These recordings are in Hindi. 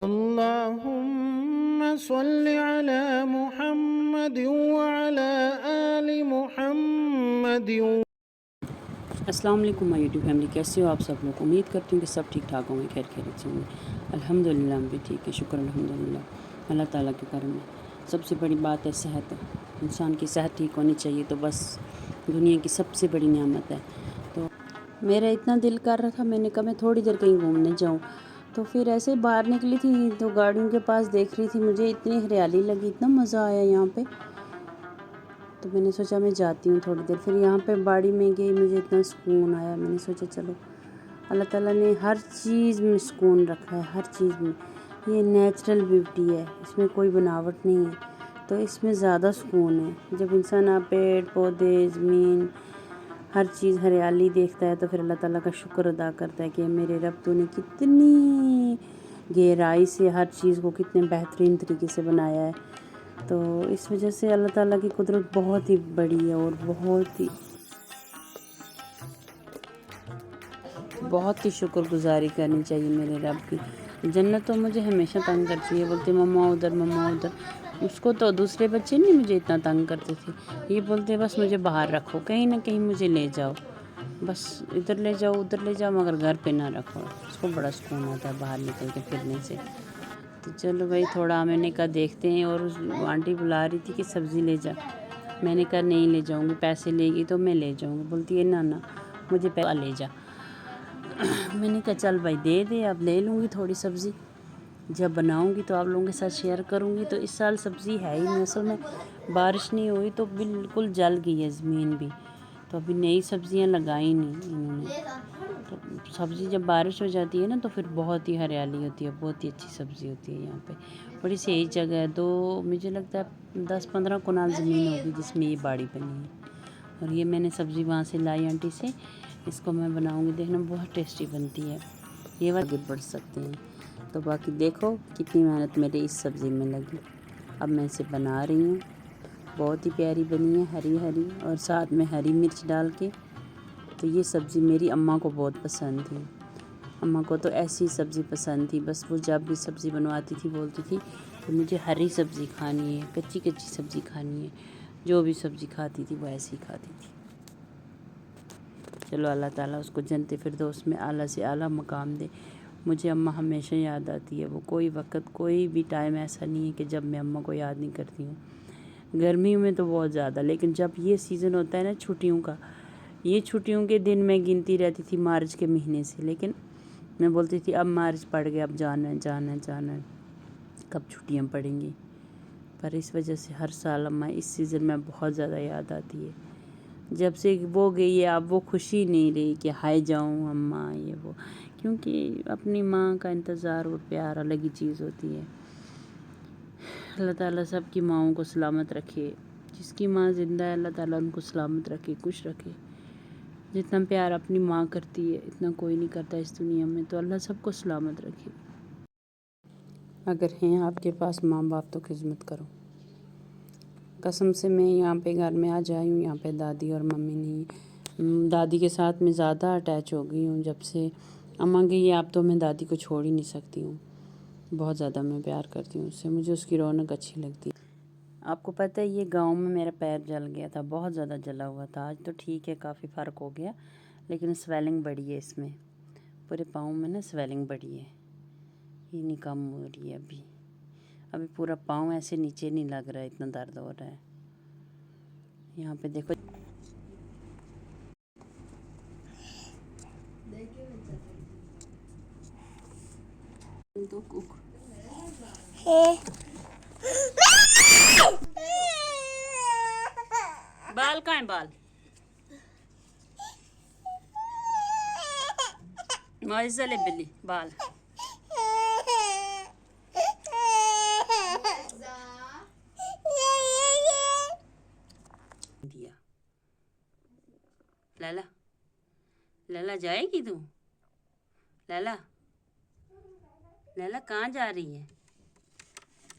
अल्लाहुम्मा सल्लि अला मुहम्मद व अला आलि मुहम्मद। अस्सलाम वालेकुम माय यूट्यूब फैमिली, कैसे हो आप सब लोग। उम्मीद करती हूँ कि सब ठीक ठाक होंगे, खैर खैरियत से होंगे। अल्हम्दुलिल्लाह हम भी ठीक है, शुक्र अल्हम्दुलिल्लाह अल्लाह ताला के करम में। सबसे बड़ी बात है सेहत। इंसान की सेहत ठीक होनी चाहिए तो बस दुनिया की सबसे बड़ी नेमत है। तो मेरा इतना दिल कर रहा था, मैंने कहा मैं थोड़ी देर कहीं घूमने जाऊँ। तो फिर ऐसे ही बाहर निकली थी तो गाड़ियों के पास देख रही थी, मुझे इतनी हरियाली लगी, इतना मज़ा आया यहाँ पे। तो मैंने सोचा मैं जाती हूँ थोड़ी देर। फिर यहाँ पे बाड़ी में गई, मुझे इतना सुकून आया। मैंने सोचा चलो, अल्लाह ताला ने हर चीज़ में सुकून रखा है, हर चीज़ में। ये नेचुरल ब्यूटी है, इसमें कोई बनावट नहीं है, तो इसमें ज़्यादा सुकून है। जब इंसान आप पेड़ पौधे ज़मीन हर चीज़ हरियाली देखता है तो फिर अल्लाह ताला का शुक्र अदा करता है कि मेरे रब तूने कितनी गहराई से हर चीज़ को कितने बेहतरीन तरीके से बनाया है। तो इस वजह से अल्लाह ताला की कुदरत बहुत ही बड़ी है और बहुत ही शुक्रगुजारी करनी चाहिए मेरे रब की। जन्नत तो मुझे हमेशा तंग करती है, बोलते मम्मा उधर मम्मा उधर। उसको तो दूसरे बच्चे नहीं मुझे इतना तंग करते थे, ये बोलते बस मुझे बाहर रखो, कहीं ना कहीं मुझे ले जाओ, बस इधर ले जाओ उधर ले जाओ, मगर घर पे ना रखो। उसको बड़ा सुकून आता है बाहर निकल के फिरने से। तो चलो भाई, थोड़ा मैंने कहा देखते हैं। और उस आंटी बुला रही थी कि सब्ज़ी ले जा। मैंने कहा नहीं ले जाऊंगी, पैसे लेगी तो मैं ले जाऊंगी। बोलती है ना ना मुझे पैसा ले जा। मैंने कहा चल भाई दे दे, अब ले लूँगी थोड़ी सब्ज़ी। जब बनाऊंगी तो आप लोगों के साथ शेयर करूंगी। तो इस साल सब्ज़ी है ही नहीं, असल में बारिश नहीं हुई तो बिल्कुल जल गई है ज़मीन भी। तो अभी नई सब्ज़ियां लगाई नहीं इन्होंने। तो सब्ज़ी जब बारिश हो जाती है ना तो फिर बहुत ही हरियाली होती है, बहुत ही अच्छी सब्ज़ी होती है यहाँ पे। बड़ी सही जगह है। दो मुझे लगता है 10-15 कनाल ज़मीन होगी जिसमें ये बाड़ी बनी है। और ये मैंने सब्ज़ी वहाँ से लाई आंटी से, इसको मैं बनाऊँगी, देखना बहुत टेस्टी बनती है। ये आगे बढ़ सकते हैं। तो बाकी देखो कितनी मेहनत मेरी इस सब्ज़ी में लगी। अब मैं इसे बना रही हूँ, बहुत ही प्यारी बनी है, हरी हरी और साथ में हरी मिर्च डाल के। तो ये सब्ज़ी मेरी अम्मा को बहुत पसंद थी। अम्मा को तो ऐसी सब्ज़ी पसंद थी, बस वो जब भी सब्ज़ी बनवाती थी बोलती थी कि मुझे हरी सब्ज़ी खानी है, कच्ची कच्ची सब्ज़ी खानी है। जो भी सब्ज़ी खाती थी वो ऐसी ही खाती थी। चलो अल्लाह ताला उसको जन्नत फिरदौस में आला से आला मकाम दे। मुझे अम्मा हमेशा याद आती है। वो कोई वक्त कोई भी टाइम ऐसा नहीं है कि जब मैं अम्मा को याद नहीं करती हूँ। गर्मियों में तो बहुत ज़्यादा, लेकिन जब ये सीज़न होता है ना छुट्टियों का, ये छुट्टियों के दिन मैं गिनती रहती थी मार्च के महीने से। लेकिन मैं बोलती थी अब मार्च पड़ गया, अब जाना है जाना है जाना है, कब छुट्टियाँ पड़ेंगी। पर इस वजह से हर साल अम्मा इस सीज़न में बहुत ज़्यादा याद आती है। जब से वो गई है अब वो खुशी नहीं रही कि हाय जाऊँ अम्मा ये वो, क्योंकि अपनी माँ का इंतज़ार और प्यार अलग ही चीज़ होती है। अल्लाह ताला सबकी माँओं को सलामत रखे। जिसकी माँ ज़िंदा है अल्लाह ताला उनको सलामत रखे, खुश रखे। जितना प्यार अपनी माँ करती है इतना कोई नहीं करता इस दुनिया में। तो अल्लाह सबको सलामत रखे। अगर हैं आपके पास माँ बाप तो खिदमत करो। कसम से मैं यहाँ पे घर में आ जाई हूँ, यहाँ पे दादी और मम्मी नहीं। दादी के साथ मैं ज़्यादा अटैच हो गई हूँ जब से अम्मा गई है। अब तो मैं दादी को छोड़ ही नहीं सकती हूँ, बहुत ज़्यादा मैं प्यार करती हूँ उससे, मुझे उसकी रौनक अच्छी लगती है। आपको पता है ये गांव में मेरा पैर जल गया था, बहुत ज़्यादा जला हुआ था। आज तो ठीक है, काफ़ी फ़र्क हो गया, लेकिन स्वेलिंग बढ़ी है इसमें, पूरे पाँव में ना स्वेलिंग बढ़ी है, ये नहीं कम हो रही है अभी। अभी पूरा पाँव ऐसे नीचे नहीं लग रहा है, इतना दर्द हो रहा है। यहाँ पे देखो तो कुक बाल कहाँ है बाल? मौजले बिल्ली बाल दिया। लैला लैला जाएगी तू? लैला लैला कहाँ जा रही है?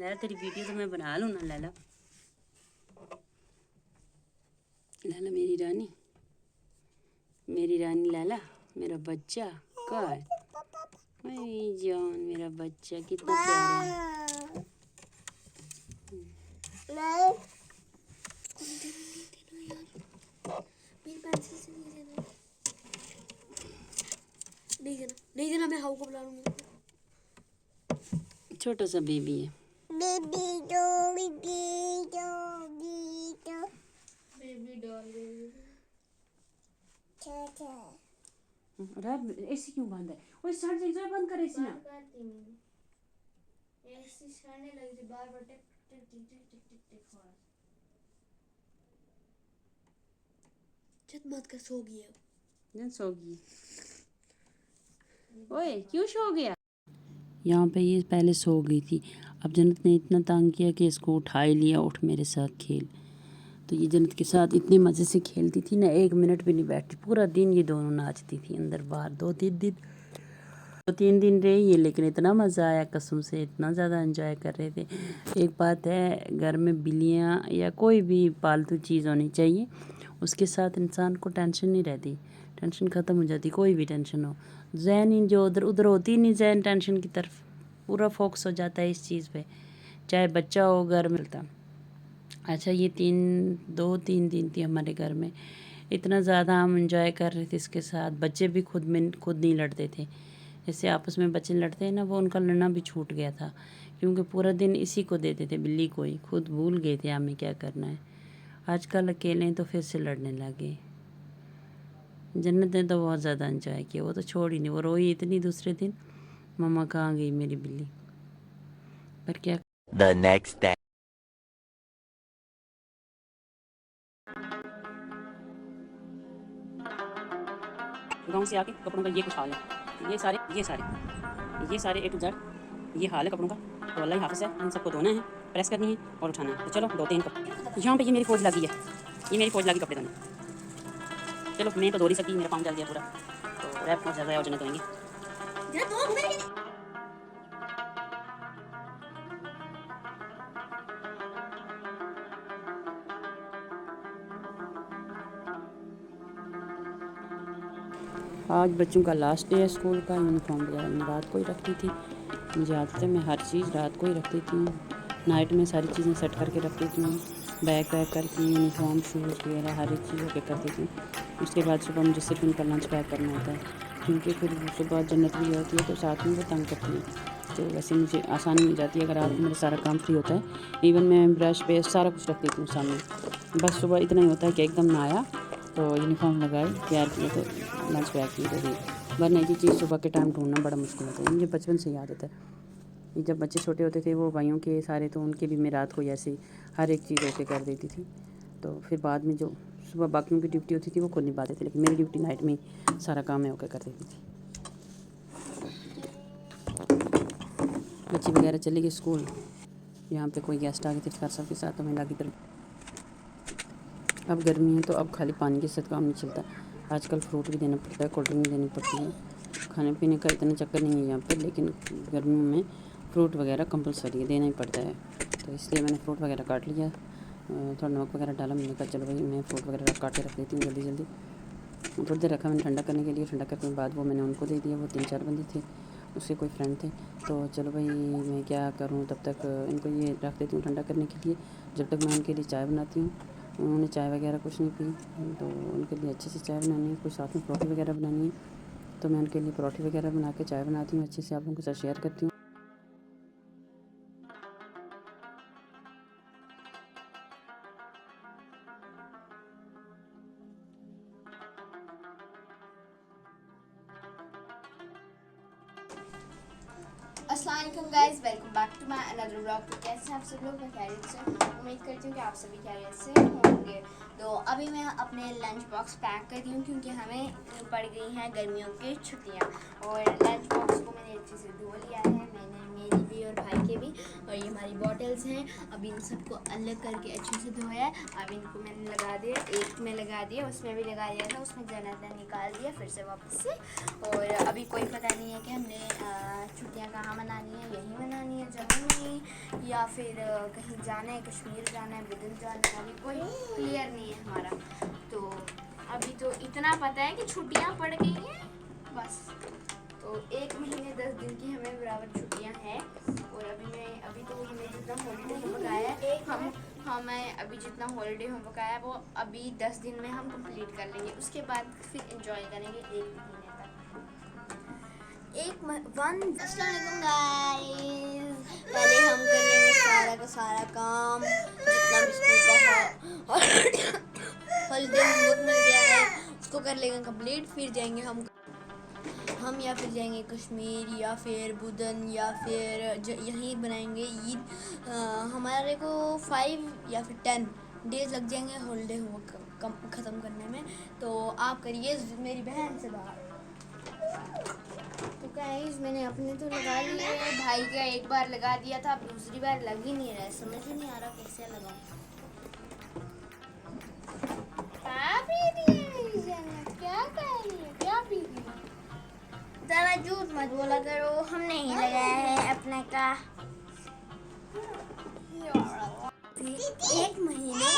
लैला तेरी वीडियो तो मैं बना लूँ ना। लैला लैला मेरी रानी लैला, मेरा बच्चा कहाँ है? मेरी जान, मेरा बच्चा कितना प्यारा है। मेरी पेंसिल से नहीं देना, नहीं देना, नहीं देना, मैं हाउ को बुला लूंगी। छोटा सा बेबी है। बेबी डॉल एसी क्यों बंद है? वो स्टार्ट जैसे बंद करे इसी ना। ऐसी छाने लगी थी बार बार, टिक टिक टिक टिक टिक टिक टिक हो रहा। मत कर, सो गई अब। जन सो गई। ओए क्यों सो गया? यहाँ पे ये पहले सो गई थी। अब जन्नत ने इतना तंग किया कि इसको उठा ही लिया, उठ मेरे साथ खेल। तो ये जन्नत के साथ इतने मज़े से खेलती थी ना, 1 मिनट भी नहीं बैठती। पूरा दिन ये दोनों नाचती थी अंदर बाहर। 2-3 दिन रही ये, लेकिन इतना मज़ा आया कसम से, इतना ज़्यादा एंजॉय कर रहे थे। एक बात है, घर में बिल्लियाँ या कोई भी पालतू चीज़ होनी चाहिए, उसके साथ इंसान को टेंशन नहीं रहती, टेंशन ख़त्म हो जाती। कोई भी टेंशन हो, जहन ही जो उधर उधर होती नहीं, जहन टेंशन की तरफ पूरा फोकस हो जाता है इस चीज़ पे, चाहे बच्चा हो घर में मिलता। अच्छा ये 2-3 दिन थी हमारे घर में, इतना ज़्यादा हम इंजॉय कर रहे थे इसके साथ। बच्चे भी खुद नहीं लड़ते थे, जैसे आपस में बच्चे लड़ते हैं ना, वो उनका लड़ना भी छूट गया था, क्योंकि पूरा दिन इसी को देते थे, बिल्ली को ही। खुद भूल गए थे हमें क्या करना है। आजकल अकेले तो फिर से लड़ने लगे। जन्नत ने तो बहुत ज़्यादा इंजॉय किया, वो तो छोड़ ही नहीं, वो रोई इतनी दूसरे दिन, मम्मा कहाँ गई मेरी बिल्ली। पर क्या The next day. गाँव से आके कपड़ों का ये कुछ हाल है, ये सारे A to Z ये हाल है कपड़ों का। तो अल्लाह ही हाफ़िज़ है, इन सबको धोना है, प्रेस करनी है और उठाना है। तो चलो 2-3 कपड़े यहाँ पे, ये मेरी फौज लगी है, ये मेरी फौज लगी कपड़े धोने। चलो मैं तो धो नहीं सकती, मेरा पाँव जल गया पूरा, तो रैप बहुत ज़्यादा और जन्नत धोएंगे। आज बच्चों का लास्ट डे है स्कूल का। यूनिफॉर्म वगैरह मैं रात को ही रखती थी, मुझे आदत है, मैं हर चीज़ रात को ही रख देती हूँ। नाइट में सारी चीज़ें सेट करके रख देती हूँ, बैग पैक करके, यूनिफॉर्म शूज़ वगैरह हर एक चीज़ ओके कर देती हूँ। उसके बाद सुबह मुझे सिर्फ उनका लंच पैक करना होता है, क्योंकि फिर सुबह जन्नत भी होती है तो साथ में वो तंग करती है। तो वैसे मुझे आसानी मिल जाती है अगर आप मेरा सारा काम फ्री होता है। इवन मैं ब्रश पेस्ट सारा कुछ रख देती हूँ सामने, बस सुबह इतना ही होता है कि एकदम नहाया तो यूनिफॉर्म लगाई, तैयार किए तो लंच पैक किए तो दी। वरना एक ही चीज़ सुबह के टाइम ढूंढना बड़ा मुश्किल होता है। मुझे बचपन से ही आदत है, जब बच्चे छोटे होते थे वो भाइयों के सारे, तो उनके भी मैं रात को ऐसे हर एक चीज़ ओके कर देती थी। तो फिर बाद में जो सुबह बाकियों की ड्यूटी होती थी वो खुद निभाते थे, लेकिन मेरी ड्यूटी नाइट में सारा काम मैं ओके कर देती थी। बच्चे वगैरह चले गए स्कूल, यहाँ पे कोई गेस्ट आ गए थे सर सब के साथ, तो मैं लगी तरफ। अब गर्मी है तो अब खाली पानी के साथ काम नहीं चलता, आजकल फ्रूट भी देना पड़ता है, कोल्ड ड्रिंक भी देनी पड़ती है। खाने पीने का इतना चक्कर नहीं है यहाँ पर, लेकिन गर्मियों में फ्रूट वगैरह कंपलसरी है, देना ही पड़ता है। तो इसलिए मैंने फ्रूट वगैरह काट लिया, थोड़ा नमक वगैरह डाला। मैंने कहा चलो भाई मैं फ्रूट वगैरह काट के रख देती हूँ जल्दी जल्दी। थोड़ी देर रखा मैंने ठंडा करने के लिए, ठंडा करने के बाद वो मैंने उनको दे दिया। वो 3-4 बंदे थे, उसके कोई फ्रेंड थे, तो चलो भाई मैं क्या करूँ, तब तक इनको ये रख देती हूँ ठंडा करने के लिए, जब तक मैं उनके लिए चाय बनाती हूँ। उन्होंने चाय वगैरह कुछ नहीं पी, तो उनके लिए अच्छे से चाय बनानी है, कुछ साथ में परोठी वगैरह बनानी है, तो मैं उनके लिए परोठी वगैरह बना के चाय बनाती हूँ, अच्छे से आप लोगों के साथ शेयर करती हूँ। अस्सलाम वालेकुम guys, welcome back to my another vlog. तो कैसे हैं आप सब लोग? मैं खैरियत से, उम्मीद करती हूँ कि आप सभी खैरियत से होंगे। तो अभी मैं अपने लंच बॉक्स पैक कर रही हूँ, क्योंकि हमें पड़ गई हैं गर्मियों की छुट्टियाँ, और लंच बॉक्स को मैंने अच्छे से धो लिया है, मैंने मेरी भी और भाई के भी। और ये हमारी बॉटल्स हैं, अभी इन सबको अलग करके अच्छे से धोया है। अब इनको मैंने लगा दिया, एक में लगा दिया, उसमें भी लगा दिया था, उसमें जन्नत ने निकाल दिया फिर से वापस से। और अभी कोई पता नहीं है कि हमने छुट्टियाँ कहाँ मनानी है, यहीं मनानी है जम्मू में, या फिर कहीं जाना है, कश्मीर जाना है, बिदल जाना है, अभी कोई क्लियर नहीं है हमारा। तो अभी तो इतना पता है कि छुट्टियाँ पड़ गई हैं बस। तो 1 महीने 10 दिन की हमें बराबर छुट्टियां हैं। और अभी तो हमें जितना हॉलीडे होमवर्क आया है हमें अभी जितना हॉलीडे होमवर्क आया है वो अभी 10 दिन में हम कंप्लीट कर लेंगे। उसके बाद फिर एंजॉय करेंगे 1 महीने तक। अस्सलाम वालेकुम गाइस, पहले हम कर लेंगे सारा का सारा काम जितना भी स्कूल का हॉलीडे होमवर्क मिल गया है उसको कर लेंगे कंप्लीट। फिर जाएंगे हम या फिर जाएंगे कश्मीर या फिर बुदन या फिर यहीं बनाएंगे ईद। हमारे को 5 या फिर 10 डेज लग जाएंगे हॉलीडे होमवर्क ख़त्म करने में। तो आप करिए मेरी बहन से बात। तो गाइस मैंने अपने तो लगा लिए, भाई का एक बार लगा दिया था, अब दूसरी बार लग ही नहीं रहा है, समझ ही नहीं आ रहा कैसे लगाऊं। क्या पी रही है मेरी जन्नत, क्या कर रही है, क्या पी रही है? ज़्यादा झूठ मत बोला करो, हमने ही लगाया है अपने का। 1 महीने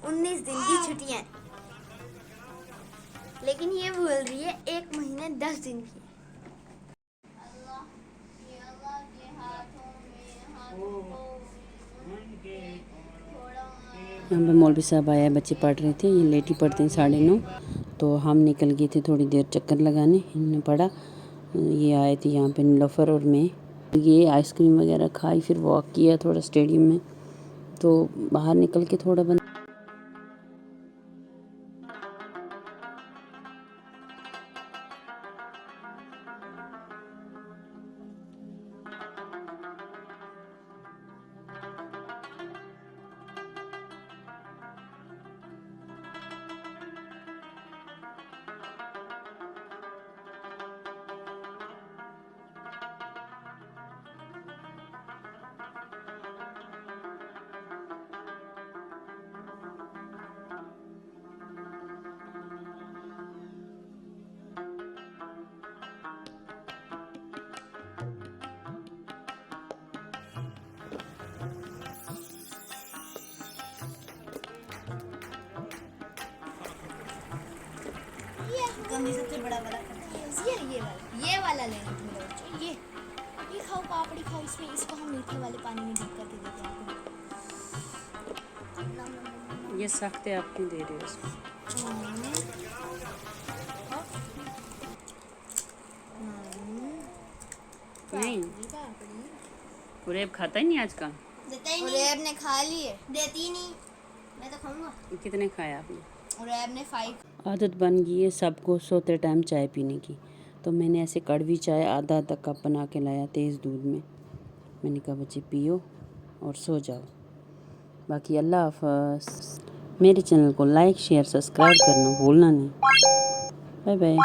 19 दिन की छुट्टियां, लेकिन ये बोल रही है 1 महीने 10 दिन की। यहाँ पे मौलवी साहब आया, बच्चे पढ़ रहे थे, ये लेट ही पढ़ते हैं 9:30। तो हम निकल गए थे थोड़ी देर चक्कर लगाने, इन्होंने पढ़ा। ये आए थे यहाँ पे नीलोफर और मैं, ये आइसक्रीम वगैरह खाई, फिर वॉक किया थोड़ा स्टेडियम में। तो बाहर निकल के थोड़ा बंद सबसे बड़ा वाला ये वाला लेना तुम लोग, ये खाओ, पापड़ी खाओ, इसमें इसको हम मीठे वाले पानी में डीप करके देते हैं आपको। ये सख्त है, आप क्यों दे रहे हो उसमें? नहीं, उरेब खाता ही नहीं आजकल। उरेब ने खा लिए, देती नहीं, मैं तो खाऊंगा। कितने खाया आपने? उरेब ने 5। आदत बन गई है सबको सोते टाइम चाय पीने की, तो मैंने ऐसे कड़वी चाय आधा कप बना के लाया तेज़ दूध में। मैंने कहा बच्चे पियो और सो जाओ। बाकी अल्लाह हाफ़िज़। मेरे चैनल को लाइक शेयर सब्सक्राइब करना भूलना नहीं। Bye bye.